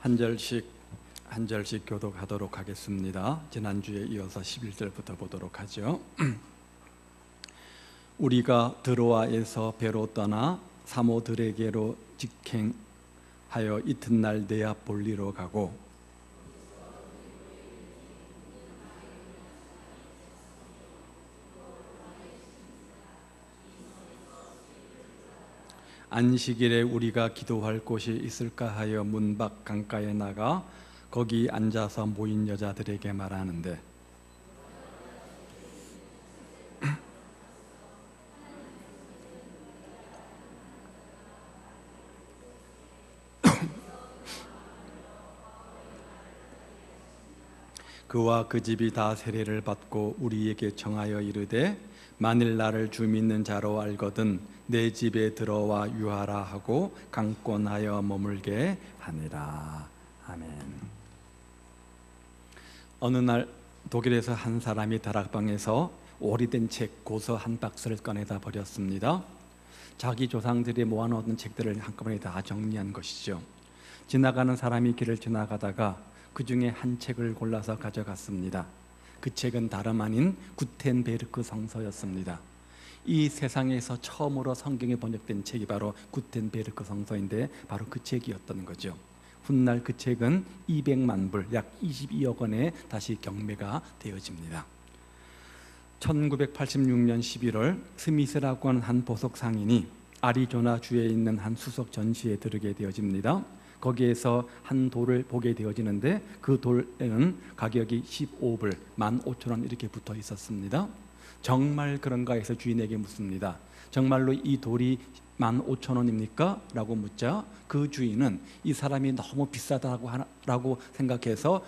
한 절씩 교독하도록 하겠습니다. 지난주에 이어서 11절부터 보도록 하죠. 우리가 드로아에서 배로 떠나 사모드레게로 직행하여 이튿날 네아폴리로 가고 안식일에 우리가 기도할 곳이 있을까 하여 문 밖 강가에 나가 거기 앉아서 모인 여자들에게 말하는데 그와 그 집이 다 세례를 받고 우리에게 청하여 이르되 만일 나를 주 믿는 자로 알거든 내 집에 들어와 유하라 하고 강권하여 머물게 하니라. 아멘. 어느 날 독일에서 한 사람이 다락방에서 오래된 책 고서 한 박스를 꺼내다 버렸습니다. 자기 조상들이 모아놓은 책들을 한꺼번에 다 정리한 것이죠. 지나가는 사람이 길을 지나가다가 그 중에 한 책을 골라서 가져갔습니다. 그 책은 다름 아닌 구텐베르크 성서였습니다. 이 세상에서 처음으로 성경에 번역된 책이 바로 구텐베르크 성서인데 바로 그 책이었던 거죠. 훗날 그 책은 200만 불, 약 22억 원에 다시 경매가 되어집니다. 1986년 11월 스미스라고 하는 한 보석 상인이 아리조나 주에 있는 한 수석 전시에 들르게 되어집니다. 거기에서 한 돌을 보게 되어지는데 그 돌에는 가격이 15불, 15,000원 이렇게 붙어 있었습니다. 정말 그런가 해서 주인에게 묻습니다. 정말로 이 돌이 15,000원입니까? 라고 묻자 그 주인은 이 사람이 너무 비싸다고 생각해서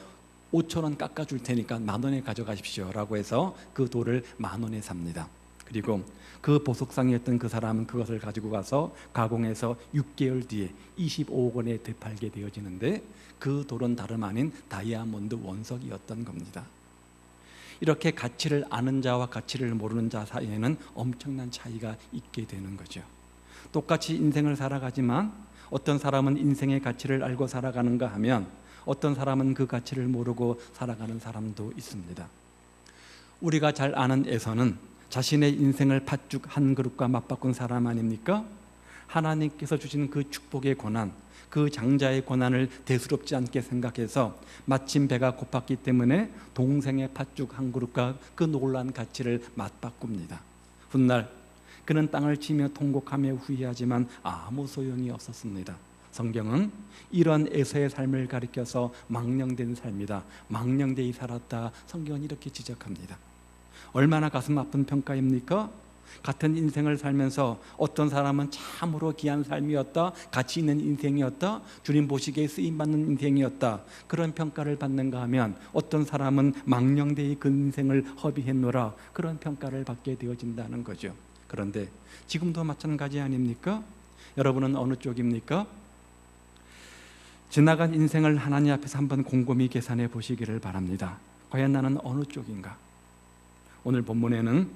5,000원 깎아줄 테니까 10,000원에 가져가십시오 라고 해서 그 돌을 10,000원에 삽니다. 그리고 그 보석상이었던 그 사람은 그것을 가지고 가서 가공해서 6개월 뒤에 25억 원에 되팔게 되어지는데 그 돌은 다름 아닌 다이아몬드 원석이었던 겁니다. 이렇게 가치를 아는 자와 가치를 모르는 자 사이에는 엄청난 차이가 있게 되는 거죠. 똑같이 인생을 살아가지만 어떤 사람은 인생의 가치를 알고 살아가는가 하면 어떤 사람은 그 가치를 모르고 살아가는 사람도 있습니다. 우리가 잘 아는 에서는 자신의 인생을 팥죽 한 그릇과 맞바꾼 사람 아닙니까? 하나님께서 주신 그 축복의 고난, 그 장자의 고난을 대수롭지 않게 생각해서 마침 배가 고팠기 때문에 동생의 팥죽 한 그릇과 그 놀라운 가치를 맞바꿉니다. 훗날 그는 땅을 치며 통곡하며 후회하지만 아무 소용이 없었습니다. 성경은 이런 에서의 삶을 가리켜서 망령된 삶이다, 망령되이 살았다, 성경은 이렇게 지적합니다. 얼마나 가슴 아픈 평가입니까? 같은 인생을 살면서 어떤 사람은 참으로 귀한 삶이었다, 가치 있는 인생이었다, 주님 보시기에 쓰임받는 인생이었다, 그런 평가를 받는가 하면 어떤 사람은 망령되이 그 인생을 허비했노라, 그런 평가를 받게 되어진다는 거죠. 그런데 지금도 마찬가지 아닙니까? 여러분은 어느 쪽입니까? 지나간 인생을 하나님 앞에서 한번 곰곰이 계산해 보시기를 바랍니다. 과연 나는 어느 쪽인가? 오늘 본문에는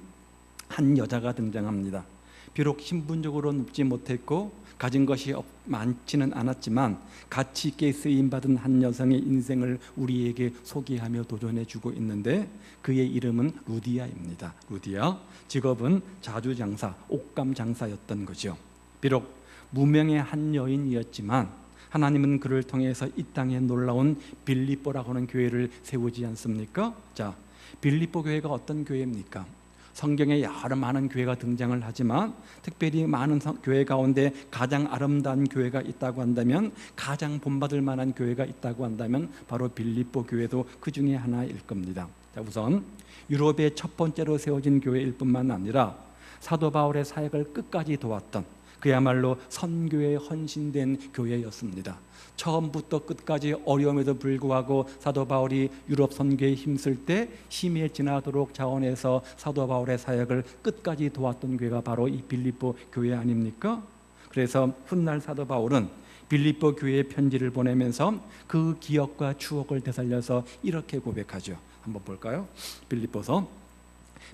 한 여자가 등장합니다. 비록 신분적으로 높지 못했고 가진 것이 많지는 않았지만 가치 있게 쓰임받은 한 여성의 인생을 우리에게 소개하며 도전해주고 있는데 그의 이름은 루디아입니다. 루디아, 직업은 자주장사, 옷감장사였던 거죠. 비록 무명의 한 여인이었지만 하나님은 그를 통해서 이 땅에 놀라운 빌립보라고 하는 교회를 세우지 않습니까? 자, 빌립보 교회가 어떤 교회입니까? 성경에 여러 많은 교회가 등장을 하지만 특별히 많은 교회 가운데 가장 아름다운 교회가 있다고 한다면, 가장 본받을 만한 교회가 있다고 한다면 바로 빌립보 교회도 그 중에 하나일 겁니다. 자, 우선 유럽의 첫 번째로 세워진 교회일 뿐만 아니라 사도 바울의 사역을 끝까지 도왔던 그야말로 선교에 헌신된 교회였습니다. 처음부터 끝까지 어려움에도 불구하고 사도 바울이 유럽 선교에 힘쓸 때 힘에 지나도록 자원해서 사도 바울의 사역을 끝까지 도왔던 교회가 바로 이 빌립보 교회 아닙니까? 그래서 훗날 사도 바울은 빌립보 교회에 편지를 보내면서 그 기억과 추억을 되살려서 이렇게 고백하죠. 한번 볼까요? 빌립보서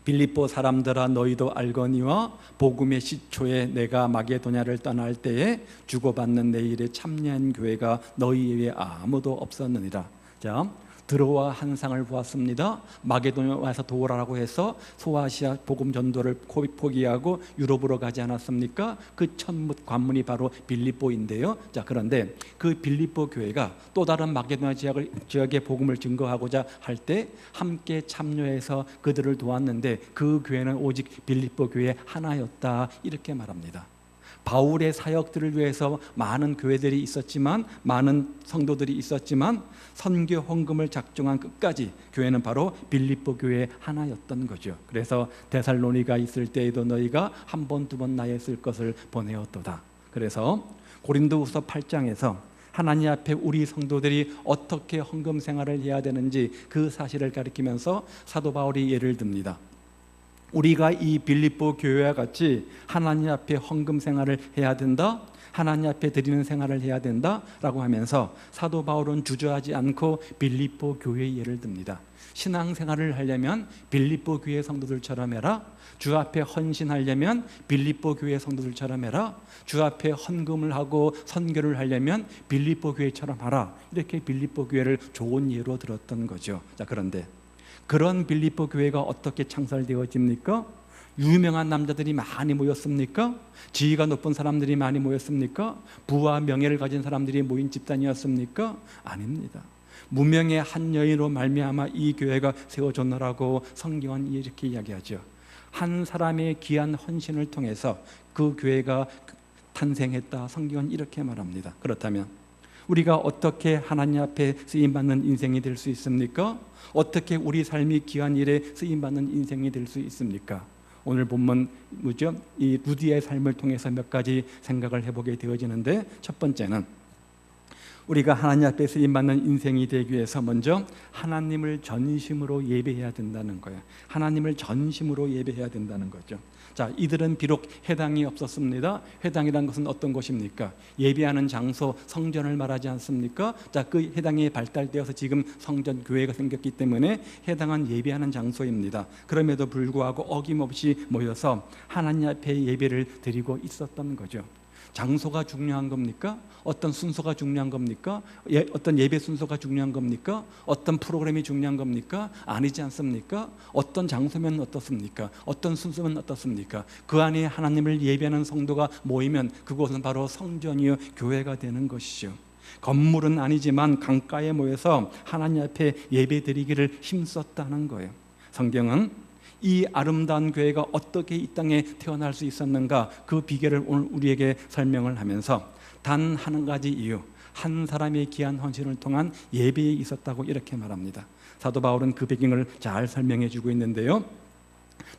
빌립보 사람들아 너희도 알거니와 복음의 시초에 내가 마게도냐를 떠날 때에 주고받는 내 일에 참여한 교회가 너희 외에 아무도 없었느니라. 자, 드로아 한상을 보았습니다. 마게도냐 와서 도우라고 해서 소아시아 복음 전도를 포기하고 유럽으로 가지 않았습니까? 그 첫 관문이 바로 빌립보인데요. 자, 그런데 그 빌립보 교회가 또 다른 마게도냐 지역의 복음을 증거하고자 할 때 함께 참여해서 그들을 도왔는데 그 교회는 오직 빌립보 교회 하나였다, 이렇게 말합니다. 바울의 사역들을 위해서 많은 교회들이 있었지만, 많은 성도들이 있었지만 선교 헌금을 작정한 끝까지 교회는 바로 빌립보 교회 하나였던 거죠. 그래서 데살로니가 있을 때에도 너희가 한 번, 두 번 나에 쓸 것을 보내었도다. 그래서 고린도후서 8장에서 하나님 앞에 우리 성도들이 어떻게 헌금 생활을 해야 되는지 그 사실을 가리키면서 사도 바울이 예를 듭니다. 우리가 이 빌립보 교회와 같이 하나님 앞에 헌금 생활을 해야 된다, 하나님 앞에 드리는 생활을 해야 된다라고 하면서 사도 바울은 주저하지 않고 빌립보 교회의 예를 듭니다. 신앙생활을 하려면 빌립보 교회 성도들처럼 해라, 주 앞에 헌신하려면 빌립보 교회 성도들처럼 해라, 주 앞에 헌금을 하고 선교를 하려면 빌립보 교회처럼 하라, 이렇게 빌립보 교회를 좋은 예로 들었던 거죠. 자, 그런데 그런 빌립보 교회가 어떻게 창설되어집니까? 유명한 남자들이 많이 모였습니까? 지위가 높은 사람들이 많이 모였습니까? 부와 명예를 가진 사람들이 모인 집단이었습니까? 아닙니다. 무명의 한 여인으로 말미암아 이 교회가 세워졌노라고 성경은 이렇게 이야기하죠. 한 사람의 귀한 헌신을 통해서 그 교회가 탄생했다, 성경은 이렇게 말합니다. 그렇다면 우리가 어떻게 하나님 앞에 쓰임받는 인생이 될 수 있습니까? 어떻게 우리 삶이 귀한 일에 쓰임받는 인생이 될 수 있습니까? 오늘 본문 뭐죠? 이 루디아의 삶을 통해서 몇 가지 생각을 해보게 되어지는데, 첫 번째는 우리가 하나님 앞에 쓰임받는 인생이 되기 위해서 먼저 하나님을 전심으로 예배해야 된다는 거예요. 하나님을 전심으로 예배해야 된다는 거죠. 자, 이들은 비록 회당이 없었습니다. 회당이란 것은 어떤 곳입니까? 예배하는 장소, 성전을 말하지 않습니까? 자, 그 회당이 발달되어서 지금 성전, 교회가 생겼기 때문에 회당은 예배하는 장소입니다. 그럼에도 불구하고 어김없이 모여서 하나님 앞에 예배를 드리고 있었던 거죠. 장소가 중요한 겁니까? 어떤 순서가 중요한 겁니까? 어떤 예배 순서가 중요한 겁니까? 어떤 프로그램이 중요한 겁니까? 아니지 않습니까? 어떤 장소면 어떻습니까? 어떤 순서면 어떻습니까? 그 안에 하나님을 예배하는 성도가 모이면 그곳은 바로 성전이요 교회가 되는 것이죠. 건물은 아니지만 강가에 모여서 하나님 앞에 예배드리기를 힘썼다는 거예요. 성경은 이 아름다운 교회가 어떻게 이 땅에 태어날 수 있었는가, 그 비결을 오늘 우리에게 설명을 하면서 단 한 가지 이유, 한 사람의 귀한 헌신을 통한 예배에 있었다고 이렇게 말합니다. 사도 바울은 그 배경을 잘 설명해 주고 있는데요,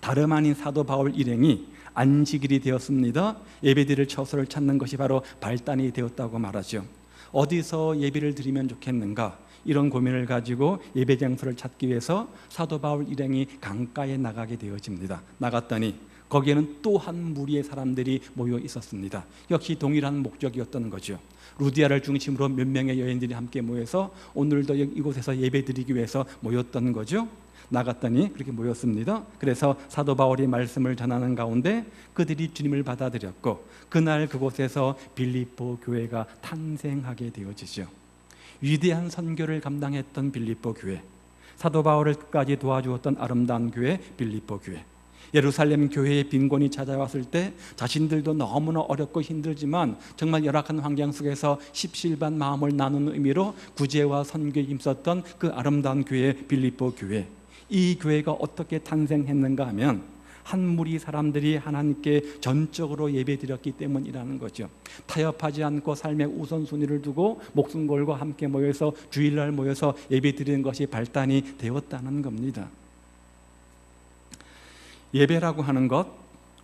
다름 아닌 사도 바울 일행이 안식일이 되었습니다. 예배드릴 처소를 찾는 것이 바로 발단이 되었다고 말하죠. 어디서 예배를 드리면 좋겠는가, 이런 고민을 가지고 예배 장소를 찾기 위해서 사도 바울 일행이 강가에 나가게 되어집니다. 나갔더니 거기에는 또 한 무리의 사람들이 모여 있었습니다. 역시 동일한 목적이었던 거죠. 루디아를 중심으로 몇 명의 여인들이 함께 모여서 오늘도 이곳에서 예배드리기 위해서 모였던 거죠. 나갔더니 그렇게 모였습니다. 그래서 사도 바울이 말씀을 전하는 가운데 그들이 주님을 받아들였고, 그날 그곳에서 빌립보 교회가 탄생하게 되어지죠. 위대한 선교를 감당했던 빌립보 교회, 사도 바울을 끝까지 도와주었던 아름다운 교회 빌립보 교회, 예루살렘 교회의 빈곤이 찾아왔을 때 자신들도 너무나 어렵고 힘들지만 정말 열악한 환경 속에서 십실반 마음을 나누는 의미로 구제와 선교에 힘썼던 그 아름다운 교회 빌립보 교회, 이 교회가 어떻게 탄생했는가 하면 한 무리 사람들이 하나님께 전적으로 예배드렸기 때문이라는 거죠. 타협하지 않고 삶의 우선순위를 두고 목숨 걸고 함께 모여서 주일날 모여서 예배드리는 것이 발단이 되었다는 겁니다. 예배라고 하는 것,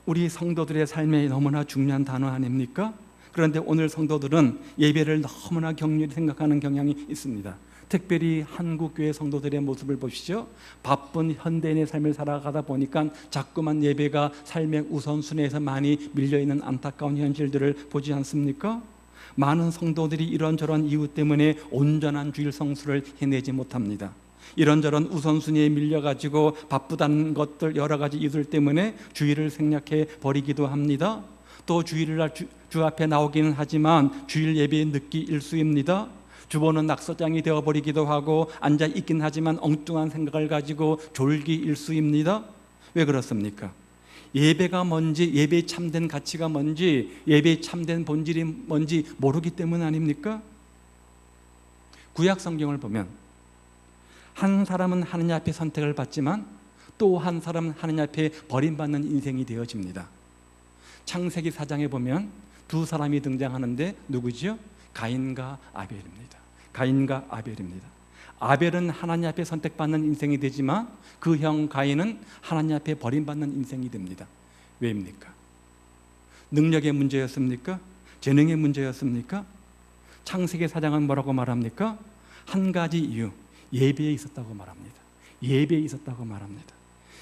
우리 성도들의 삶에 너무나 중요한 단어 아닙니까? 그런데 오늘 성도들은 예배를 너무나 격렬히 생각하는 경향이 있습니다. 특별히 한국교회 성도들의 모습을 보시죠. 바쁜 현대인의 삶을 살아가다 보니까 자꾸만 예배가 삶의 우선순위에서 많이 밀려있는 안타까운 현실들을 보지 않습니까? 많은 성도들이 이런저런 이유 때문에 온전한 주일 성수를 해내지 못합니다. 이런저런 우선순위에 밀려가지고 바쁘다는 것들 여러 가지 이유들 때문에 주일을 생략해 버리기도 합니다. 또 주일날 주 앞에 나오기는 하지만 주일 예배에 늦기 일수입니다. 주보는 낙서장이 되어버리기도 하고 앉아 있긴 하지만 엉뚱한 생각을 가지고 졸기 일수입니다. 왜 그렇습니까? 예배가 뭔지, 예배의 참된 가치가 뭔지, 예배의 참된 본질이 뭔지 모르기 때문 아닙니까? 구약 성경을 보면 한 사람은 하느님 앞에 선택을 받지만 또 한 사람은 하느님 앞에 버림받는 인생이 되어집니다. 창세기 4장에 보면 두 사람이 등장하는데 누구죠? 가인과 아벨입니다. 가인과 아벨입니다. 아벨은 하나님 앞에 선택받는 인생이 되지만 그 형 가인은 하나님 앞에 버림받는 인생이 됩니다. 왜입니까? 능력의 문제였습니까? 재능의 문제였습니까? 창세기 4장은 뭐라고 말합니까? 한 가지 이유, 예배에 있었다고 말합니다. 예배에 있었다고 말합니다.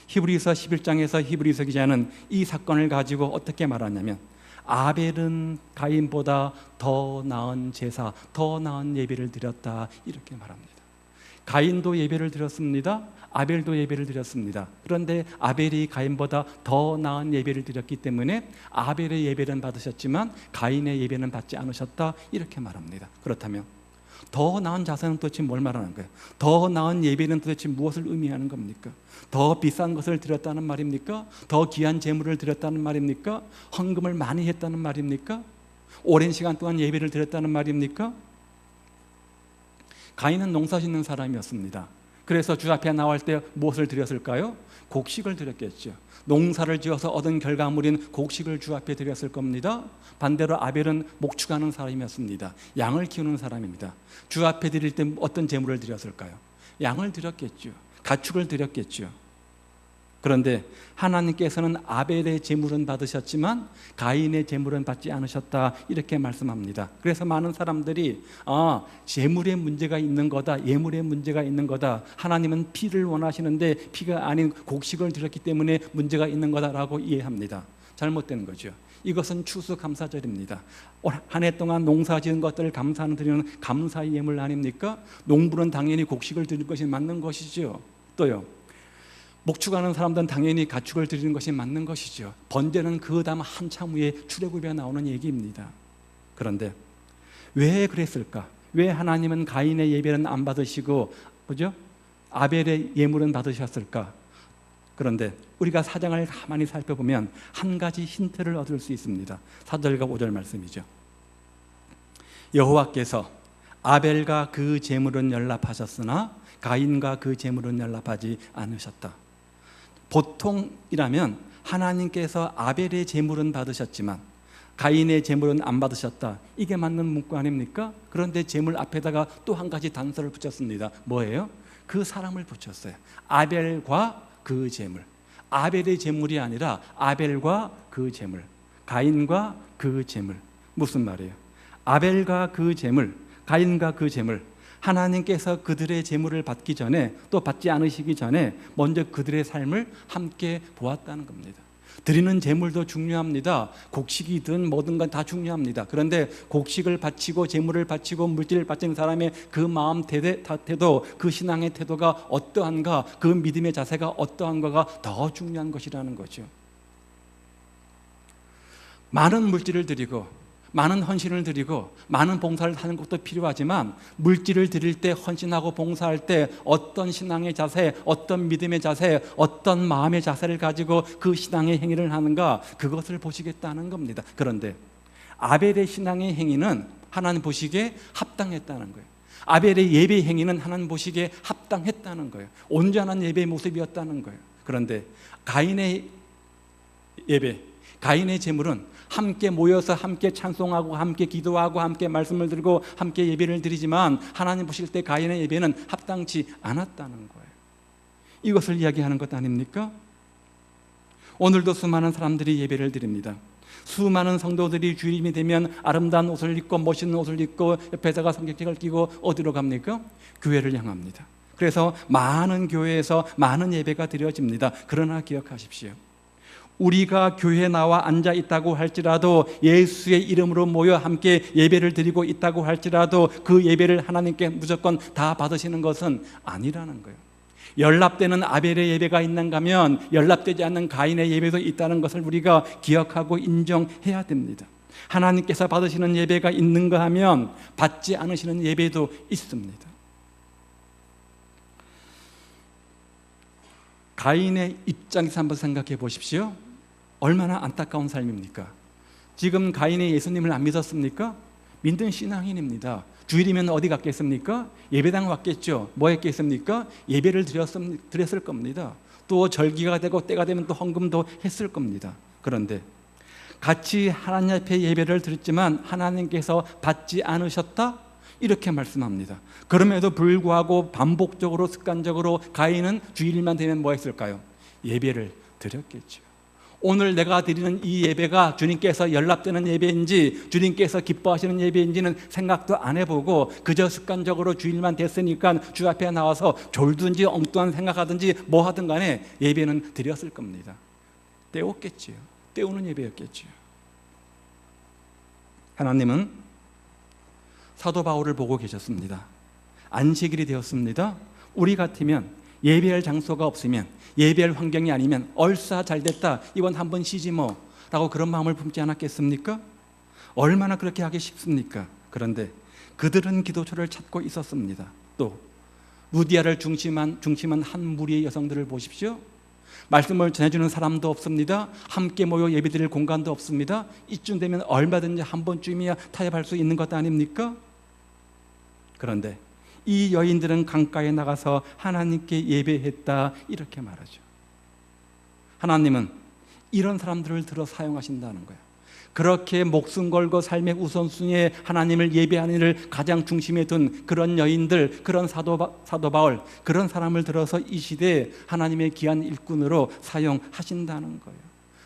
히브리서 11장에서 히브리서 기자는 이 사건을 가지고 어떻게 말하냐면 아벨은 가인보다 더 나은 제사, 더 나은 예배를 드렸다 이렇게 말합니다. 가인도 예배를 드렸습니다. 아벨도 예배를 드렸습니다. 그런데 아벨이 가인보다 더 나은 예배를 드렸기 때문에 아벨의 예배는 받으셨지만 가인의 예배는 받지 않으셨다 이렇게 말합니다. 그렇다면 더 나은 자세는 도대체 뭘 말하는 거예요? 더 나은 예배는 도대체 무엇을 의미하는 겁니까? 더 비싼 것을 드렸다는 말입니까? 더 귀한 재물을 드렸다는 말입니까? 헌금을 많이 했다는 말입니까? 오랜 시간 동안 예배를 드렸다는 말입니까? 가인은 농사 짓는 사람이었습니다. 그래서 주 앞에 나올 때 무엇을 드렸을까요? 곡식을 드렸겠죠. 농사를 지어서 얻은 결과물인 곡식을 주 앞에 드렸을 겁니다. 반대로 아벨은 목축하는 사람이었습니다. 양을 키우는 사람입니다. 주 앞에 드릴 때 어떤 제물을 드렸을까요? 양을 드렸겠죠. 가축을 드렸겠죠. 그런데 하나님께서는 아벨의 제물은 받으셨지만 가인의 제물은 받지 않으셨다 이렇게 말씀합니다. 그래서 많은 사람들이 제물에 문제가 있는 거다, 예물에 문제가 있는 거다, 하나님은 피를 원하시는데 피가 아닌 곡식을 드렸기 때문에 문제가 있는 거다라고 이해합니다. 잘못된 거죠. 이것은 추수감사절입니다. 한 해 동안 농사 지은 것들을 감사하는 드리는 감사의 예물 아닙니까? 농부는 당연히 곡식을 드리는 것이 맞는 것이죠. 또요, 목축하는 사람들은 당연히 가축을 드리는 것이 맞는 것이죠. 번제는 그 다음 한참 후에 출애굽에 나오는 얘기입니다. 그런데 왜 그랬을까? 왜 하나님은 가인의 예배는 안 받으시고 그죠? 아벨의 예물은 받으셨을까? 그런데 우리가 사장을 가만히 살펴보면 한 가지 힌트를 얻을 수 있습니다. 4절과 5절 말씀이죠. 여호와께서 아벨과 그 제물은 연락하셨으나 가인과 그 제물은 연락하지 않으셨다. 보통이라면 하나님께서 아벨의 제물은 받으셨지만 가인의 제물은 안 받으셨다, 이게 맞는 문구 아닙니까? 그런데 제물 앞에다가 또 한 가지 단서를 붙였습니다. 뭐예요? 그 사람을 붙였어요. 아벨과 그 제물. 아벨의 제물이 아니라 아벨과 그 제물, 가인과 그 제물. 무슨 말이에요? 아벨과 그 제물, 가인과 그 제물, 하나님께서 그들의 제물을 받기 전에, 또 받지 않으시기 전에 먼저 그들의 삶을 함께 보았다는 겁니다. 드리는 제물도 중요합니다. 곡식이든 뭐든 간 다 중요합니다. 그런데 곡식을 바치고 제물을 바치고 물질을 바친 사람의 그 마음 태도, 그 신앙의 태도가 어떠한가, 그 믿음의 자세가 어떠한가가 더 중요한 것이라는 거죠. 많은 물질을 드리고 많은 헌신을 드리고 많은 봉사를 하는 것도 필요하지만 물질을 드릴 때, 헌신하고 봉사할 때 어떤 신앙의 자세, 어떤 믿음의 자세, 어떤 마음의 자세를 가지고 그 신앙의 행위를 하는가, 그것을 보시겠다는 겁니다. 그런데 아벨의 신앙의 행위는 하나님 보시기에 합당했다는 거예요. 아벨의 예배 행위는 하나님 보시기에 합당했다는 거예요. 온전한 예배의 모습이었다는 거예요. 그런데 가인의 예배, 가인의 제물은 함께 모여서 함께 찬송하고 함께 기도하고 함께 말씀을 들고 함께 예배를 드리지만 하나님 보실 때 가인의 예배는 합당치 않았다는 거예요. 이것을 이야기하는 것 아닙니까? 오늘도 수많은 사람들이 예배를 드립니다. 수많은 성도들이 주일이 되면 아름다운 옷을 입고 멋있는 옷을 입고 옆에다가 성경책을 끼고 어디로 갑니까? 교회를 향합니다. 그래서 많은 교회에서 많은 예배가 드려집니다. 그러나 기억하십시오. 우리가 교회에 나와 앉아 있다고 할지라도, 예수의 이름으로 모여 함께 예배를 드리고 있다고 할지라도 그 예배를 하나님께 무조건 다 받으시는 것은 아니라는 거예요. 연락되는 아벨의 예배가 있는가 하면 연락되지 않는 가인의 예배도 있다는 것을 우리가 기억하고 인정해야 됩니다. 하나님께서 받으시는 예배가 있는가 하면 받지 않으시는 예배도 있습니다. 가인의 입장에서 한번 생각해 보십시오. 얼마나 안타까운 삶입니까? 지금 가인이 예수님을 안 믿었습니까? 믿는 신앙인입니다. 주일이면 어디 갔겠습니까? 예배당 왔겠죠. 뭐 했겠습니까? 예배를 드렸을 겁니다. 또 절기가 되고 때가 되면 또 헌금도 했을 겁니다. 그런데 같이 하나님 앞에 예배를 드렸지만 하나님께서 받지 않으셨다? 이렇게 말씀합니다. 그럼에도 불구하고 반복적으로 습관적으로 가인은 주일만 되면 뭐 했을까요? 예배를 드렸겠죠. 오늘 내가 드리는 이 예배가 주님께서 연락되는 예배인지 주님께서 기뻐하시는 예배인지는 생각도 안 해보고 그저 습관적으로 주일만 됐으니까 주 앞에 나와서 졸든지 엉뚱한 생각하든지 뭐 하든 간에 예배는 드렸을 겁니다. 때웠겠지요. 때우는 예배였겠지요. 하나님은 사도 바울을 보고 계셨습니다. 안식일이 되었습니다. 우리 같으면 예배할 장소가 없으면, 예배할 환경이 아니면 얼싸 잘 됐다, 이번 한번 쉬지 뭐 라고 그런 마음을 품지 않았겠습니까? 얼마나 그렇게 하기 쉽습니까? 그런데 그들은 기도처를 찾고 있었습니다. 또 루디아를 중심한 한 무리의 여성들을 보십시오. 말씀을 전해주는 사람도 없습니다. 함께 모여 예배드릴 공간도 없습니다. 이쯤 되면 얼마든지 한 번쯤이야 타협할 수 있는 것 아닙니까? 그런데 이 여인들은 강가에 나가서 하나님께 예배했다, 이렇게 말하죠. 하나님은 이런 사람들을 들어 사용하신다는 거예요. 그렇게 목숨 걸고 삶의 우선순위에 하나님을 예배하는 일을 가장 중심에 둔 그런 여인들, 그런 사도 바울, 그런 사람을 들어서 이 시대에 하나님의 귀한 일꾼으로 사용하신다는 거예요.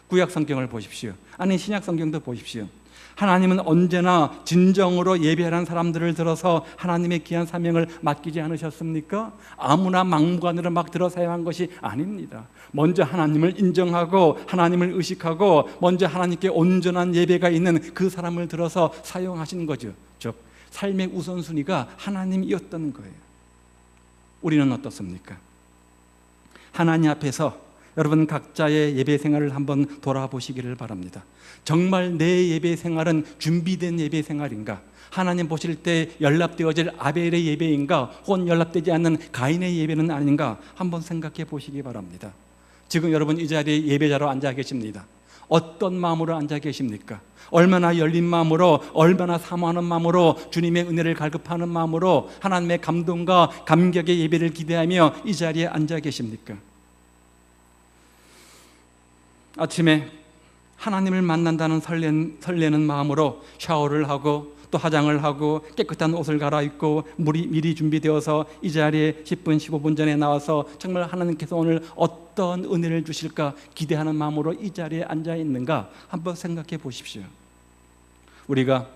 구약 성경을 보십시오. 아니 신약 성경도 보십시오. 하나님은 언제나 진정으로 예배하는 사람들을 들어서 하나님의 귀한 사명을 맡기지 않으셨습니까? 아무나 막무가내로 막 들어 사용한 것이 아닙니다. 먼저 하나님을 인정하고 하나님을 의식하고 먼저 하나님께 온전한 예배가 있는 그 사람을 들어서 사용하신 거죠. 즉 삶의 우선순위가 하나님이었던 거예요. 우리는 어떻습니까? 하나님 앞에서 여러분 각자의 예배 생활을 한번 돌아보시기를 바랍니다. 정말 내 예배 생활은 준비된 예배 생활인가? 하나님 보실 때 연락되어질 아벨의 예배인가? 혹은 연락되지 않는 가인의 예배는 아닌가? 한번 생각해 보시기 바랍니다. 지금 여러분 이 자리에 예배자로 앉아 계십니다. 어떤 마음으로 앉아 계십니까? 얼마나 열린 마음으로, 얼마나 사모하는 마음으로, 주님의 은혜를 갈급하는 마음으로 하나님의 감동과 감격의 예배를 기대하며 이 자리에 앉아 계십니까? 아침에 하나님을 만난다는 설레는 마음으로 샤워를 하고 또 화장을 하고 깨끗한 옷을 갈아입고 미리 준비되어서 이 자리에 10분 15분 전에 나와서 정말 하나님께서 오늘 어떤 은혜를 주실까 기대하는 마음으로 이 자리에 앉아 있는가 한번 생각해 보십시오. 우리가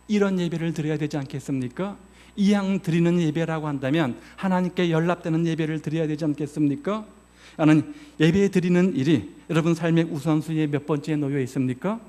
이런 예배를 드려야 되지 않겠습니까? 이왕 드리는 예배라고 한다면 하나님께 연락되는 예배를 드려야 되지 않겠습니까? 나는 예배 드리는 일이 여러분 삶의 우선순위에 몇 번째에 놓여 있습니까?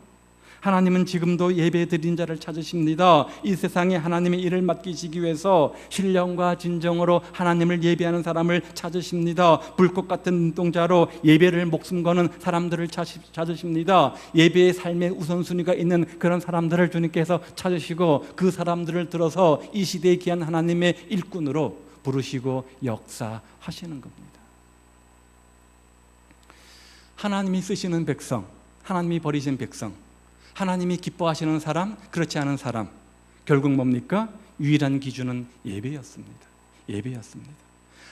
하나님은 지금도 예배 드린 자를 찾으십니다. 이 세상에 하나님의 일을 맡기시기 위해서 신령과 진정으로 하나님을 예배하는 사람을 찾으십니다. 불꽃 같은 눈동자로 예배를 목숨 거는 사람들을 찾으십니다. 예배의 삶의 우선순위가 있는 그런 사람들을 주님께서 찾으시고 그 사람들을 들어서 이 시대에 귀한 하나님의 일꾼으로 부르시고 역사하시는 겁니다. 하나님이 쓰시는 백성, 하나님이 버리신 백성, 하나님이 기뻐하시는 사람, 그렇지 않은 사람, 결국 뭡니까? 유일한 기준은 예배였습니다. 예배였습니다.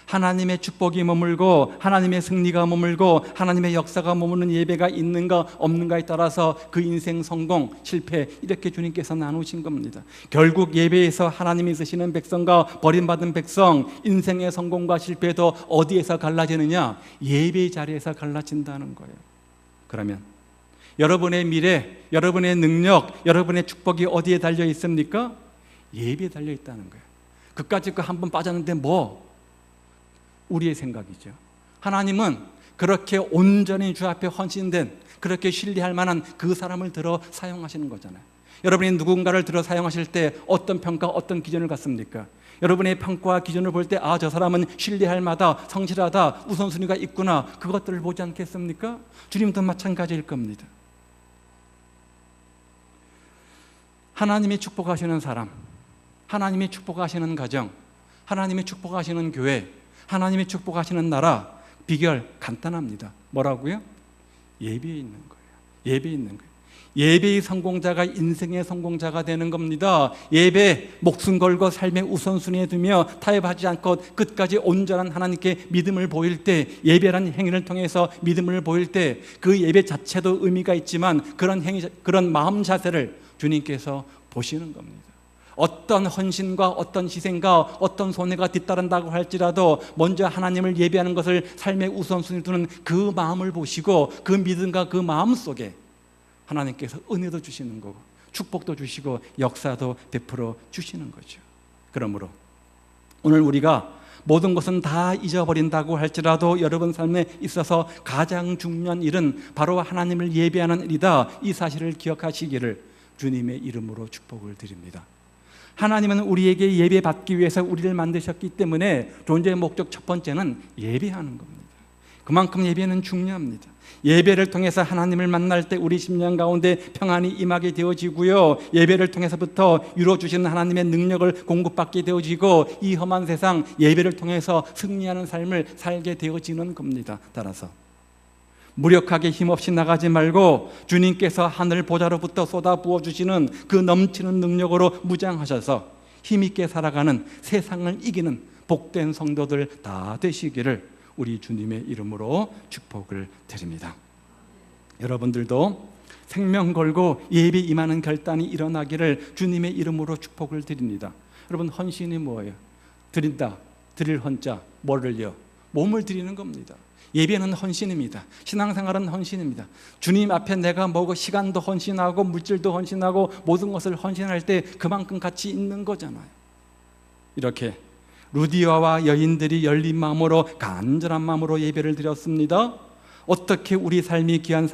하나님의 축복이 머물고 하나님의 승리가 머물고 하나님의 역사가 머무는 예배가 있는가 없는가에 따라서 그 인생 성공, 실패 이렇게 주님께서 나누신 겁니다. 결국 예배에서 하나님이 쓰시는 백성과 버림받은 백성, 인생의 성공과 실패도 어디에서 갈라지느냐? 예배 자리에서 갈라진다는 거예요. 그러면 여러분의 미래, 여러분의 능력, 여러분의 축복이 어디에 달려 있습니까? 예배에 달려 있다는 거예요. 그까짓 거 한번 빠졌는데 뭐? 우리의 생각이죠. 하나님은 그렇게 온전히 주 앞에 헌신된, 그렇게 신뢰할 만한 그 사람을 들어 사용하시는 거잖아요. 여러분이 누군가를 들어 사용하실 때 어떤 평가, 어떤 기준을 갖습니까? 여러분의 평가와 기준을 볼 때 저 사람은 신뢰할 만하다, 성실하다, 우선순위가 있구나, 그것들을 보지 않겠습니까? 주님도 마찬가지일 겁니다. 하나님이 축복하시는 사람, 하나님이 축복하시는 가정, 하나님이 축복하시는 교회, 하나님이 축복하시는 나라, 비결 간단합니다. 뭐라고요? 예배에 있는 거예요. 예배에 있는 거예요. 예배의 성공자가 인생의 성공자가 되는 겁니다. 예배, 목숨 걸고 삶의 우선순위에 두며 타협하지 않고 끝까지 온전한 하나님께 믿음을 보일 때, 예배라는 행위를 통해서 믿음을 보일 때 그 예배 자체도 의미가 있지만 그런 행위, 그런 마음 자세를 주님께서 보시는 겁니다. 어떤 헌신과 어떤 희생과 어떤 손해가 뒤따른다고 할지라도 먼저 하나님을 예배하는 것을 삶의 우선순위에 두는 그 마음을 보시고 그 믿음과 그 마음 속에 하나님께서 은혜도 주시는 거고 축복도 주시고 역사도 베풀어 주시는 거죠. 그러므로 오늘 우리가 모든 것은 다 잊어버린다고 할지라도 여러분 삶에 있어서 가장 중요한 일은 바로 하나님을 예배하는 일이다. 이 사실을 기억하시기를 주님의 이름으로 축복을 드립니다. 하나님은 우리에게 예배받기 위해서 우리를 만드셨기 때문에 존재의 목적 첫 번째는 예배하는 겁니다. 그만큼 예배는 중요합니다. 예배를 통해서 하나님을 만날 때 우리 심령 가운데 평안이 임하게 되어지고요, 예배를 통해서부터 이루어주시는 하나님의 능력을 공급받게 되어지고 이 험한 세상 예배를 통해서 승리하는 삶을 살게 되어지는 겁니다. 따라서 무력하게 힘없이 나가지 말고 주님께서 하늘 보좌로부터 쏟아 부어주시는 그 넘치는 능력으로 무장하셔서 힘있게 살아가는, 세상을 이기는 복된 성도들 다 되시기를 우리 주님의 이름으로 축복을 드립니다. 여러분들도 생명 걸고 예배 임하는 결단이 일어나기를 주님의 이름으로 축복을 드립니다. 여러분, 헌신이 뭐예요? 드린다, 드릴 헌자, 뭐를요? 몸을 드리는 겁니다. 예배는 헌신입니다. 신앙생활은 헌신입니다. 주님 앞에 내가 뭐고 시간도 헌신하고 물질도 헌신하고 모든 것을 헌신할 때 그만큼 가치 있는 거잖아요. 이렇게 루디아와 여인들이 열린 마음으로, 간절한 마음으로 예배를 드렸습니다. 어떻게 우리 삶이 귀한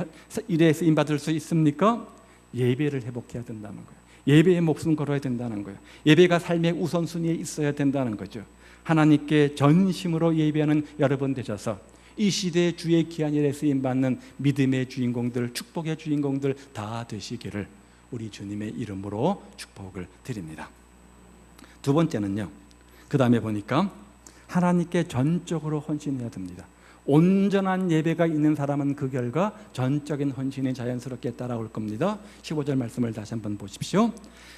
일에 쓰임받을 수 있습니까? 예배를 회복해야 된다는 거예요. 예배에 목숨 걸어야 된다는 거예요. 예배가 삶의 우선순위에 있어야 된다는 거죠. 하나님께 전심으로 예배하는 여러분 되셔서 이 시대의 주의 귀한 일에 쓰임받는 믿음의 주인공들, 축복의 주인공들 다 되시기를 우리 주님의 이름으로 축복을 드립니다. 두 번째는요, 그 다음에 보니까 하나님께 전적으로 헌신해야 됩니다. 온전한 예배가 있는 사람은 그 결과 전적인 헌신이 자연스럽게 따라올 겁니다. 15절 말씀을 다시 한번 보십시오.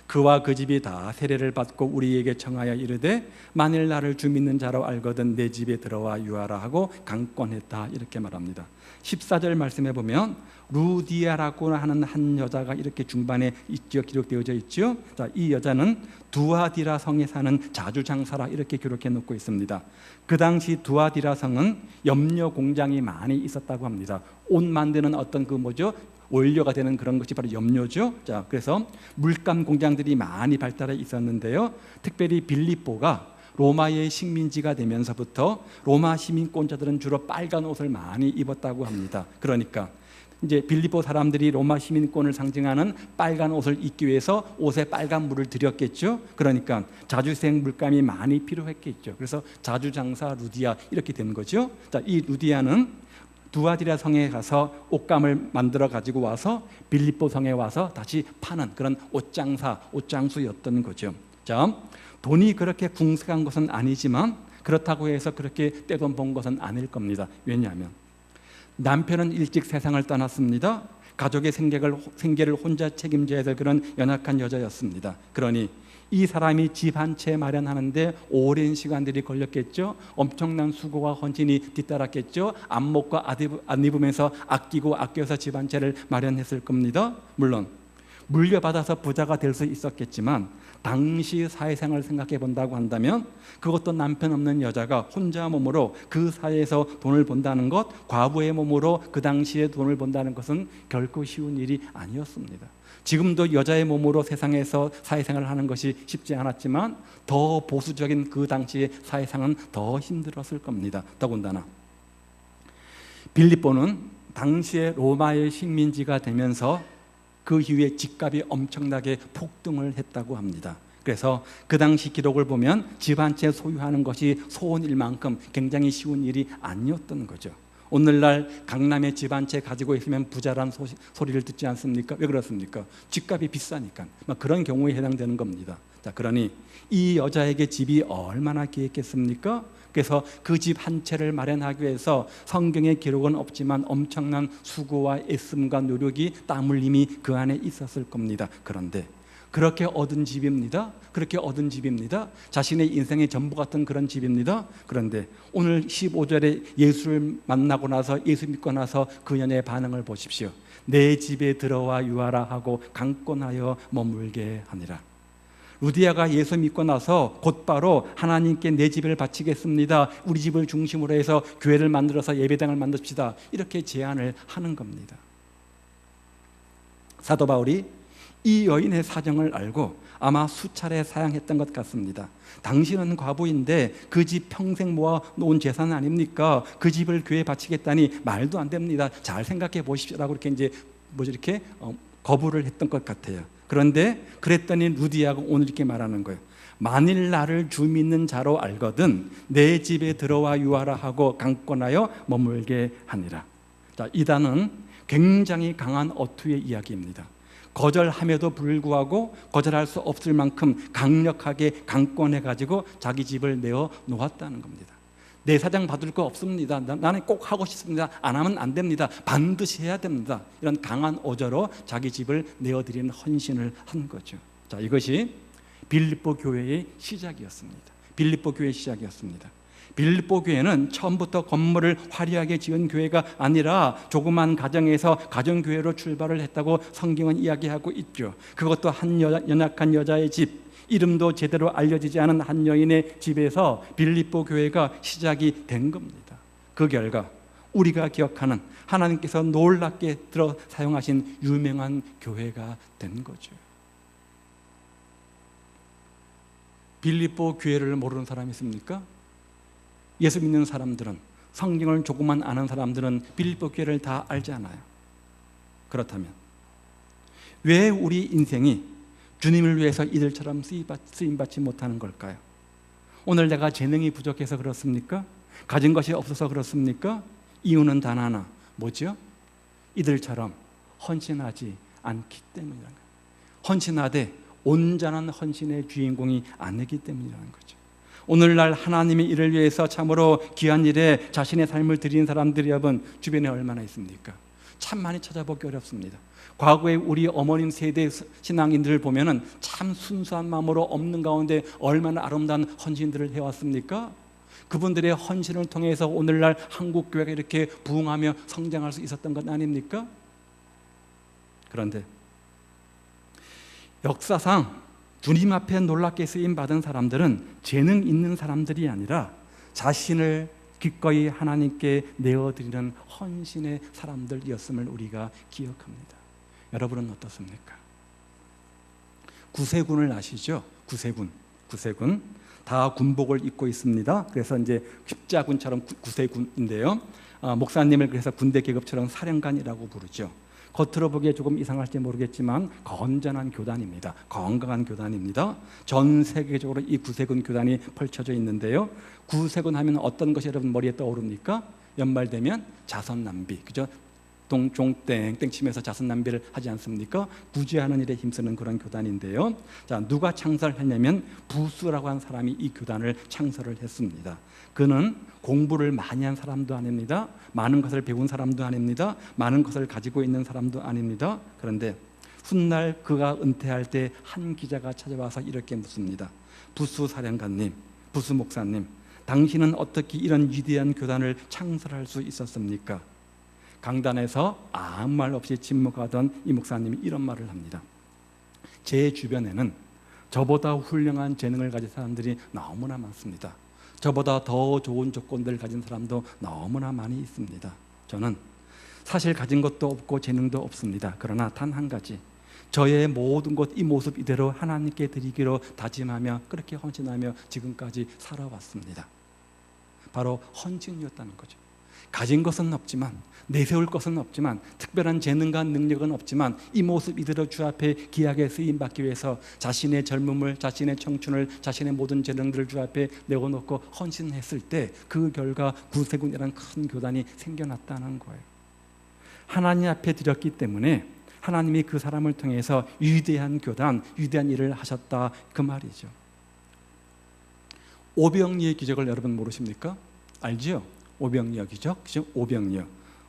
그와 그 집이 다 세례를 받고 우리에게 청하여 이르되 만일 나를 주 믿는 자로 알거든 내 집에 들어와 유하라 하고 강권했다, 이렇게 말합니다. 14절 말씀에 보면 루디아라고 하는 한 여자가 이렇게 중반에 있죠, 기록되어져 있죠. 자, 이 여자는 두아디라 성에 사는 자주장사라 이렇게 기록해 놓고 있습니다. 그 당시 두아디라 성은 염료 공장이 많이 있었다고 합니다. 옷 만드는 어떤 그 뭐죠? 원료가 되는 그런 것이 바로 염료죠. 자, 그래서 물감 공장들이 많이 발달해 있었는데요. 특별히 빌립보가 로마의 식민지가 되면서부터 로마 시민권자들은 주로 빨간 옷을 많이 입었다고 합니다. 그러니까 이제 빌립보 사람들이 로마 시민권을 상징하는 빨간 옷을 입기 위해서 옷에 빨간 물을 들였겠죠. 그러니까 자주색 물감이 많이 필요했겠죠. 그래서 자주장사 루디아 이렇게 된 거죠. 자, 이 루디아는 두아디라 성에 가서 옷감을 만들어 가지고 와서 빌립보 성에 와서 다시 파는 그런 옷장사, 옷장수였던 거죠. 자, 돈이 그렇게 궁색한 것은 아니지만 그렇다고 해서 그렇게 떼돈 번 것은 아닐 겁니다. 왜냐하면 남편은 일찍 세상을 떠났습니다. 가족의 생계를 혼자 책임져야 될 그런 연약한 여자였습니다. 그러니 이 사람이 집 한 채 마련하는데 오랜 시간들이 걸렸겠죠. 엄청난 수고와 헌신이 뒤따랐겠죠. 안 먹고 안 입으면서 아끼고 아껴서 집 한 채를 마련했을 겁니다. 물론 물려받아서 부자가 될 수 있었겠지만 당시 사회생활을 생각해 본다고 한다면 그것도 남편 없는 여자가 혼자 몸으로 그 사회에서 돈을 번다는 것, 과부의 몸으로 그 당시에 돈을 번다는 것은 결코 쉬운 일이 아니었습니다. 지금도 여자의 몸으로 세상에서 사회생활을 하는 것이 쉽지 않았지만 더 보수적인 그 당시의 사회생활은 더 힘들었을 겁니다. 더군다나 빌립보는 당시에 로마의 식민지가 되면서 그 이후에 집값이 엄청나게 폭등을 했다고 합니다. 그래서 그 당시 기록을 보면 집 한 채 소유하는 것이 소원일 만큼 굉장히 쉬운 일이 아니었던 거죠. 오늘날 강남에 집 한 채 가지고 있으면 부자란 소리를 듣지 않습니까? 왜 그렇습니까? 집값이 비싸니까. 그런 경우에 해당되는 겁니다. 자, 그러니 이 여자에게 집이 얼마나 귀했겠습니까? 그래서 그 집 한 채를 마련하기 위해서 성경의 기록은 없지만 엄청난 수고와 애씀과 노력이 땀 흘림이 그 안에 있었을 겁니다. 그런데 그렇게 얻은 집입니다. 그렇게 얻은 집입니다. 자신의 인생의 전부 같은 그런 집입니다. 그런데 오늘 15절에 예수를 만나고 나서, 예수 믿고 나서 그 년의 반응을 보십시오. 내 집에 들어와 유하라 하고 강권하여 머물게 하니라. 루디아가 예수 믿고 나서 곧바로 하나님께 내 집을 바치겠습니다, 우리 집을 중심으로 해서 교회를 만들어서 예배당을 만듭시다, 이렇게 제안을 하는 겁니다. 사도 바울이 이 여인의 사정을 알고 아마 수차례 사양했던 것 같습니다. 당신은 과부인데 그 집 평생 모아 놓은 재산 아닙니까? 그 집을 교회에 바치겠다니 말도 안 됩니다. 잘 생각해 보십시오라고 이렇게 거부를 했던 것 같아요. 그런데 그랬더니 루디아가 오늘 이렇게 말하는 거예요. 만일 나를 주 믿는 자로 알거든 내 집에 들어와 유하라 하고 강권하여 머물게 하니라. 자, 이 단은 굉장히 강한 어투의 이야기입니다. 거절함에도 불구하고 거절할 수 없을 만큼 강력하게 강권해가지고 자기 집을 내어 놓았다는 겁니다. 내 사장 받을 거 없습니다. 나는 꼭 하고 싶습니다. 안 하면 안 됩니다. 반드시 해야 됩니다. 이런 강한 어조로 자기 집을 내어드리는 헌신을 한 거죠. 자, 이것이 빌립보 교회의 시작이었습니다. 빌립보 교회의 시작이었습니다. 빌립보 교회는 처음부터 건물을 화려하게 지은 교회가 아니라 조그만 가정에서 가정교회로 출발을 했다고 성경은 이야기하고 있죠. 그것도 한 연약한 여자의 집, 이름도 제대로 알려지지 않은 한 여인의 집에서 빌립보 교회가 시작이 된 겁니다. 그 결과 우리가 기억하는 하나님께서 놀랍게 들어 사용하신 유명한 교회가 된 거죠. 빌립보 교회를 모르는 사람이 있습니까? 예수 믿는 사람들은, 성경을 조금만 아는 사람들은 빌립보 교회를 다 알잖아요. 그렇다면 왜 우리 인생이 주님을 위해서 이들처럼 쓰임받지 못하는 걸까요? 오늘 내가 재능이 부족해서 그렇습니까? 가진 것이 없어서 그렇습니까? 이유는 단 하나, 뭐죠? 이들처럼 헌신하지 않기 때문이라는 거예요. 헌신하되 온전한 헌신의 주인공이 아니기 때문이라는 거죠. 오늘날 하나님의 일을 위해서 참으로 귀한 일에 자신의 삶을 드리는 사람들이 여러분 주변에 얼마나 있습니까? 참 많이 찾아보기 어렵습니다. 과거에 우리 어머님 세대 신앙인들을 보면은 참 순수한 마음으로 없는 가운데 얼마나 아름다운 헌신들을 해왔습니까? 그분들의 헌신을 통해서 오늘날 한국 교회가 이렇게 부흥하며 성장할 수 있었던 것 아닙니까? 그런데 역사상 주님 앞에 놀랍게 쓰임 받은 사람들은 재능 있는 사람들이 아니라 자신을 기꺼이 하나님께 내어드리는 헌신의 사람들이었음을 우리가 기억합니다. 여러분은 어떻습니까? 구세군을 아시죠? 구세군 다 군복을 입고 있습니다. 그래서 이제 십자군처럼 구세군인데요. 목사님을 그래서 군대 계급처럼 사령관이라고 부르죠. 겉으로 보기에 조금 이상할지 모르겠지만 건전한 교단입니다. 건강한 교단입니다. 전 세계적으로 이 구세군 교단이 펼쳐져 있는데요. 구세군 하면 어떤 것이 여러분 머리에 떠오릅니까? 연말 되면 자선 낭비, 그죠? 종땡 치면서 자선 낭비를 하지 않습니까? 구제하는 일에 힘쓰는 그런 교단인데요. 자, 누가 창설했냐면 부수라고 한 사람이 이 교단을 창설을 했습니다. 그는 공부를 많이 한 사람도 아닙니다. 많은 것을 배운 사람도 아닙니다. 많은 것을 가지고 있는 사람도 아닙니다. 그런데 훗날 그가 은퇴할 때 한 기자가 찾아와서 이렇게 묻습니다. 부수 사령관님, 부수 목사님, 당신은 어떻게 이런 위대한 교단을 창설할 수 있었습니까? 강단에서 아무 말 없이 침묵하던 이 목사님이 이런 말을 합니다. 제 주변에는 저보다 훌륭한 재능을 가진 사람들이 너무나 많습니다. 저보다 더 좋은 조건들을 가진 사람도 너무나 많이 있습니다. 저는 사실 가진 것도 없고 재능도 없습니다. 그러나 단 한 가지, 저의 모든 것 이 모습 이대로 하나님께 드리기로 다짐하며 그렇게 헌신하며 지금까지 살아왔습니다. 바로 헌신이었다는 거죠. 가진 것은 없지만, 내세울 것은 없지만, 특별한 재능과 능력은 없지만 이 모습 이대로 주 앞에 귀하게 쓰임받기 위해서 자신의 젊음을, 자신의 청춘을, 자신의 모든 재능들을 주 앞에 내어놓고 헌신했을 때 그 결과 구세군이라는 큰 교단이 생겨났다는 거예요. 하나님 앞에 드렸기 때문에 하나님이 그 사람을 통해서 위대한 교단, 위대한 일을 하셨다, 그 말이죠. 오병이의 기적을 여러분 모르십니까? 알죠? 오병이어 기적, 그죠? 오병이어,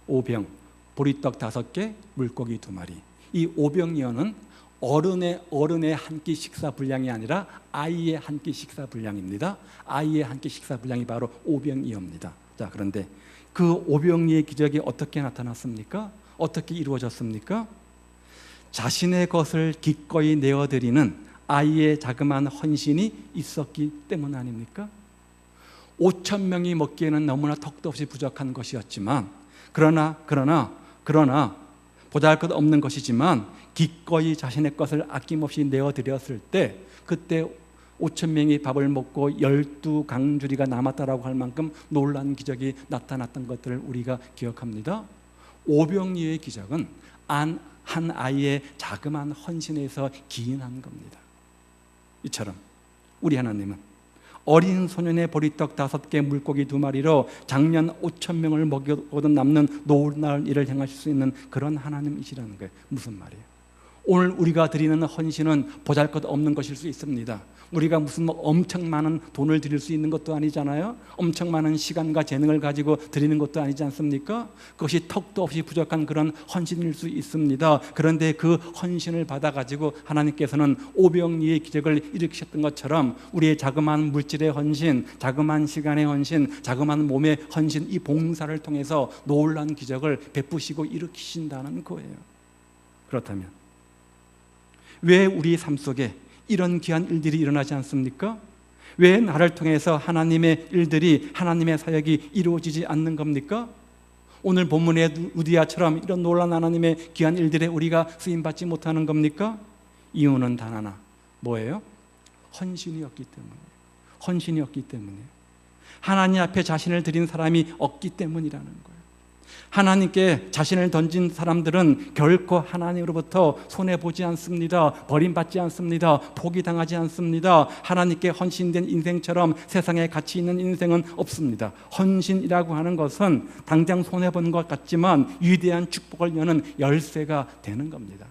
오병, 보리떡 5개, 물고기 2마리. 이 오병이어는 어른의 한 끼 식사 분량이 아니라 아이의 한 끼 식사 분량입니다. 아이의 한 끼 식사 분량이 바로 오병이어입니다. 자, 그런데 그 오병이의 기적이 어떻게 나타났습니까? 어떻게 이루어졌습니까? 자신의 것을 기꺼이 내어드리는 아이의 자그마한 헌신이 있었기 때문 아닙니까? 5,000명이 먹기에는 너무나 턱도 없이 부족한 것이었지만, 그러나 보잘것없는 것이지만 기꺼이 자신의 것을 아낌없이 내어드렸을 때, 그때 5,000명이 밥을 먹고 12강주리가 남았다라고 할 만큼 놀라운 기적이 나타났던 것들을 우리가 기억합니다. 오병이어의 기적은 한 아이의 자그마한 헌신에서 기인한 겁니다. 이처럼 우리 하나님은 어린 소년의 보리떡 5개, 물고기 2마리로 작년 5,000명을 먹여도 남는 놀라운 일을 행하실 수 있는 그런 하나님이시라는 거예요. 무슨 말이에요? 오늘 우리가 드리는 헌신은 보잘것없는 것일 수 있습니다. 우리가 무슨 엄청 많은 돈을 드릴 수 있는 것도 아니잖아요. 엄청 많은 시간과 재능을 가지고 드리는 것도 아니지 않습니까? 그것이 턱도 없이 부족한 그런 헌신일 수 있습니다. 그런데 그 헌신을 받아가지고 하나님께서는 오병이의 기적을 일으키셨던 것처럼 우리의 자그마한 물질의 헌신, 자그마한 시간의 헌신, 자그마한 몸의 헌신, 이 봉사를 통해서 놀라운 기적을 베푸시고 일으키신다는 거예요. 그렇다면 왜 우리 삶 속에 이런 귀한 일들이 일어나지 않습니까? 왜 나를 통해서 하나님의 일들이, 하나님의 사역이 이루어지지 않는 겁니까? 오늘 본문의 우디아처럼 이런 놀라운 하나님의 귀한 일들에 우리가 쓰임받지 못하는 겁니까? 이유는 단 하나, 뭐예요? 헌신이었기 때문이에요. 헌신이었기 때문이에요. 하나님 앞에 자신을 드린 사람이 없기 때문이라는 거예요. 하나님께 자신을 던진 사람들은 결코 하나님으로부터 손해보지 않습니다. 버림받지 않습니다. 포기당하지 않습니다. 하나님께 헌신된 인생처럼 세상에 가치 있는 인생은 없습니다. 헌신이라고 하는 것은 당장 손해본 것 같지만 위대한 축복을 여는 열쇠가 되는 겁니다.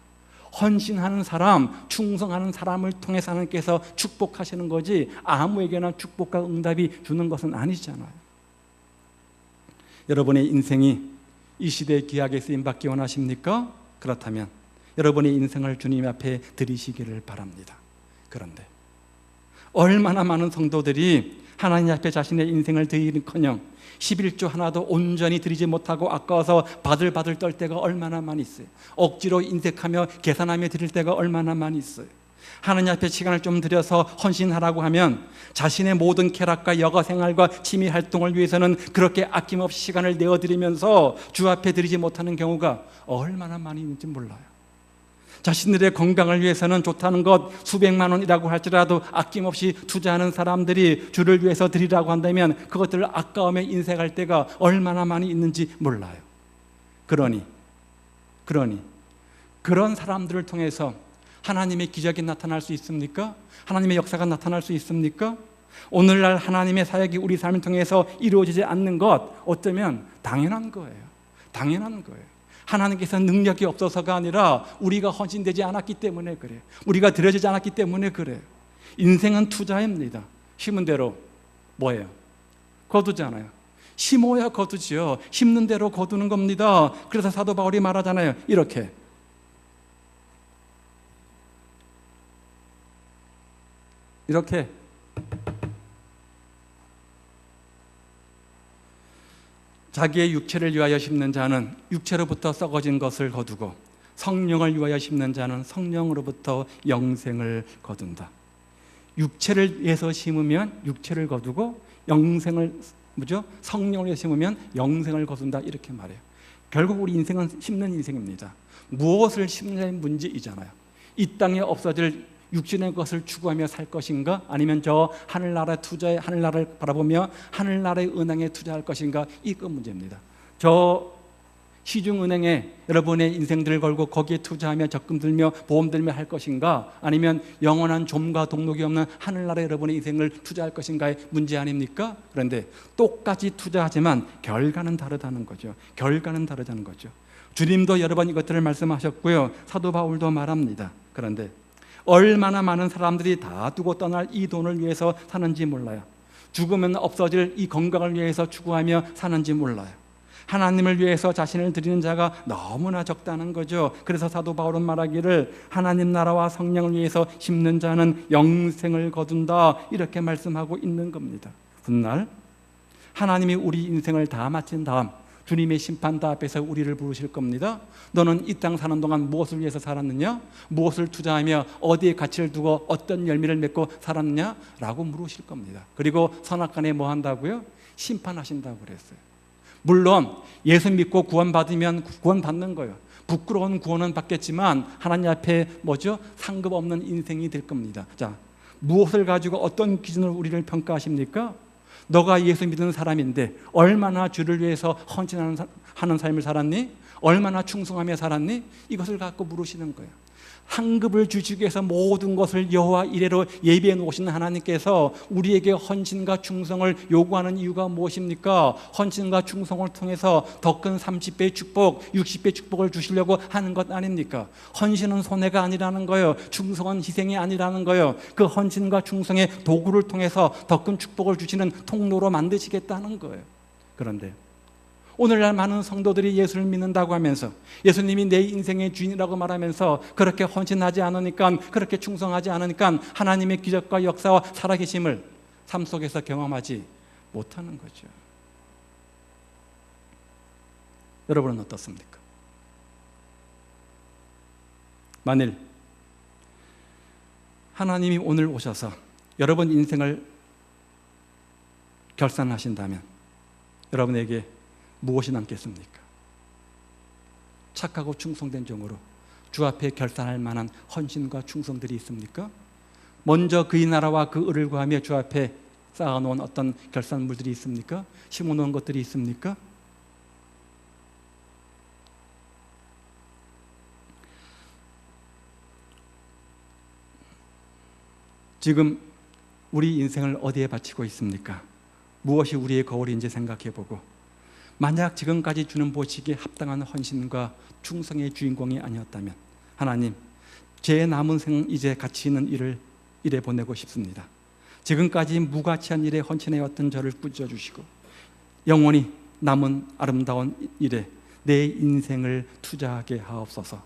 헌신하는 사람, 충성하는 사람을 통해서 하나님께서 축복하시는 거지 아무에게나 축복과 응답이 주는 것은 아니잖아요. 여러분의 인생이 이 시대에 귀하게 쓰임받기 원하십니까? 그렇다면 여러분의 인생을 주님 앞에 드리시기를 바랍니다. 그런데 얼마나 많은 성도들이 하나님 앞에 자신의 인생을 드리는커녕 11조 하나도 온전히 드리지 못하고 아까워서 바들바들 떨 때가 얼마나 많이 있어요. 억지로 인색하며 계산하며 드릴 때가 얼마나 많이 있어요. 하나님 앞에 시간을 좀 들여서 헌신하라고 하면 자신의 모든 쾌락과 여가 생활과 취미 활동을 위해서는 그렇게 아낌없이 시간을 내어드리면서 주 앞에 드리지 못하는 경우가 얼마나 많이 있는지 몰라요. 자신들의 건강을 위해서는 좋다는 것 수백만 원이라고 할지라도 아낌없이 투자하는 사람들이 주를 위해서 드리라고 한다면 그것들을 아까움에 인색할 때가 얼마나 많이 있는지 몰라요. 그러니 그런 사람들을 통해서 하나님의 기적이 나타날 수 있습니까? 하나님의 역사가 나타날 수 있습니까? 오늘날 하나님의 사역이 우리 삶을 통해서 이루어지지 않는 것 어쩌면 당연한 거예요. 당연한 거예요. 하나님께서 능력이 없어서가 아니라 우리가 헌신되지 않았기 때문에 그래요. 우리가 드려지지 않았기 때문에 그래요. 인생은 투자입니다. 심은 대로 뭐예요? 거두잖아요. 심어야 거두지요. 심는 대로 거두는 겁니다. 그래서 사도 바울이 말하잖아요. 이렇게 자기의 육체를 위하여 심는 자는 육체로부터 썩어진 것을 거두고 성령을 위하여 심는 자는 성령으로부터 영생을 거둔다. 육체를 위해서 심으면 육체를 거두고 성령을 위해서 심으면 영생을 거둔다, 이렇게 말해요. 결국 우리 인생은 심는 인생입니다. 무엇을 심느냐의 문제이잖아요. 이 땅에 없어질 육신의 것을 추구하며 살 것인가? 아니면 저 하늘나라에 투자해 하늘나라를 바라보며 하늘나라의 은행에 투자할 것인가? 이거 문제입니다. 저 시중은행에 여러분의 인생들을 걸고 거기에 투자하며 적금 들며 보험 들며 할 것인가? 아니면 영원한 좀과 동록이 없는 하늘나라에 여러분의 인생을 투자할 것인가의 문제 아닙니까? 그런데 똑같이 투자하지만 결과는 다르다는 거죠. 결과는 다르다는 거죠. 주님도 여러 번 이것들을 말씀하셨고요. 사도 바울도 말합니다. 그런데 얼마나 많은 사람들이 다 두고 떠날 이 돈을 위해서 사는지 몰라요. 죽으면 없어질 이 건강을 위해서 추구하며 사는지 몰라요. 하나님을 위해서 자신을 드리는 자가 너무나 적다는 거죠. 그래서 사도 바울은 말하기를 하나님 나라와 성령을 위해서 심는 자는 영생을 거둔다, 이렇게 말씀하고 있는 겁니다. 훗날 하나님이 우리 인생을 다 마친 다음 주님의 심판대 앞에서 우리를 부르실 겁니다. 너는 이 땅 사는 동안 무엇을 위해서 살았느냐? 무엇을 투자하며 어디에 가치를 두고 어떤 열매를 맺고 살았느냐? 라고 물으실 겁니다. 그리고 선악간에 뭐 한다고요? 심판하신다고 그랬어요. 물론 예수 믿고 구원받으면 구원받는 거예요. 부끄러운 구원은 받겠지만 하나님 앞에 뭐죠? 상급 없는 인생이 될 겁니다. 자, 무엇을 가지고 어떤 기준으로 우리를 평가하십니까? 너가 예수 믿는 사람인데 얼마나 주를 위해서 헌신하는 삶을 살았니? 얼마나 충성하며 살았니? 이것을 갖고 물으시는 거예요. 상급을 주시기 위해서 모든 것을 여호와 이레로 예비해 놓으신 하나님께서 우리에게 헌신과 충성을 요구하는 이유가 무엇입니까? 헌신과 충성을 통해서 더 큰 30배의 축복, 60배의 축복을 주시려고 하는 것 아닙니까? 헌신은 손해가 아니라는 거예요. 충성은 희생이 아니라는 거예요. 그 헌신과 충성의 도구를 통해서 더 큰 축복을 주시는 통로로 만드시겠다는 거예요. 그런데 오늘날 많은 성도들이 예수를 믿는다고 하면서 예수님이 내 인생의 주인이라고 말하면서 그렇게 헌신하지 않으니까, 그렇게 충성하지 않으니까 하나님의 기적과 역사와 살아계심을 삶 속에서 경험하지 못하는 거죠. 여러분은 어떻습니까? 만일 하나님이 오늘 오셔서 여러분 인생을 결산하신다면 여러분에게 무엇이 남겠습니까? 착하고 충성된 종으로 주 앞에 결산할 만한 헌신과 충성들이 있습니까? 먼저 그의 나라와 그 의를 구하며 주 앞에 쌓아놓은 어떤 결산물들이 있습니까? 심어놓은 것들이 있습니까? 지금 우리 인생을 어디에 바치고 있습니까? 무엇이 우리의 거울인지 생각해보고, 만약 지금까지 주는 보시기에 합당한 헌신과 충성의 주인공이 아니었다면 하나님, 제 남은 생 이제 가치 있는 일에 보내고 싶습니다. 지금까지 무가치한 일에 헌신해왔던 저를 꾸짖어주시고 영원히 남은 아름다운 일에 내 인생을 투자하게 하옵소서.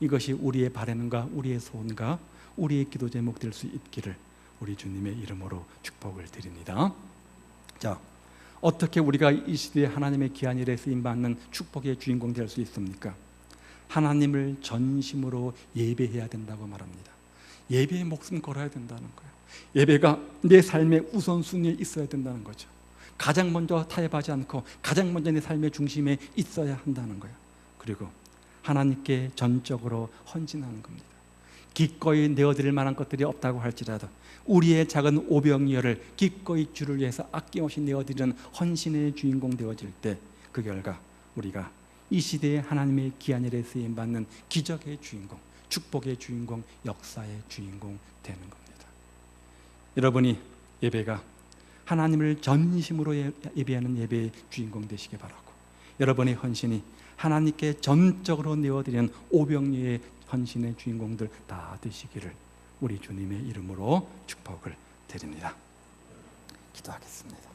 이것이 우리의 바람과 우리의 소원과 우리의 기도 제목 될 수 있기를 우리 주님의 이름으로 축복을 드립니다. 자, 어떻게 우리가 이 시대에 하나님의 귀한 일에 쓰임받는 축복의 주인공 될 수 있습니까? 하나님을 전심으로 예배해야 된다고 말합니다. 예배에 목숨 걸어야 된다는 거예요. 예배가 내 삶의 우선순위에 있어야 된다는 거죠. 가장 먼저 타협하지 않고 가장 먼저 내 삶의 중심에 있어야 한다는 거예요. 그리고 하나님께 전적으로 헌신하는 겁니다. 기꺼이 내어드릴 만한 것들이 없다고 할지라도 우리의 작은 오병이어를 기꺼이 주를 위해서 아낌없이 내어드리는 헌신의 주인공 되어질 때 그 결과 우리가 이 시대에 하나님의 귀한 일에 쓰임받는 기적의 주인공, 축복의 주인공, 역사의 주인공 되는 겁니다. 여러분이 예배가 하나님을 전심으로 예배하는 예배의 주인공 되시기 바라고, 여러분의 헌신이 하나님께 전적으로 내어드리는 오병이어의 헌신의 주인공들 다 되시기를 우리 주님의 이름으로 축복을 드립니다. 기도하겠습니다.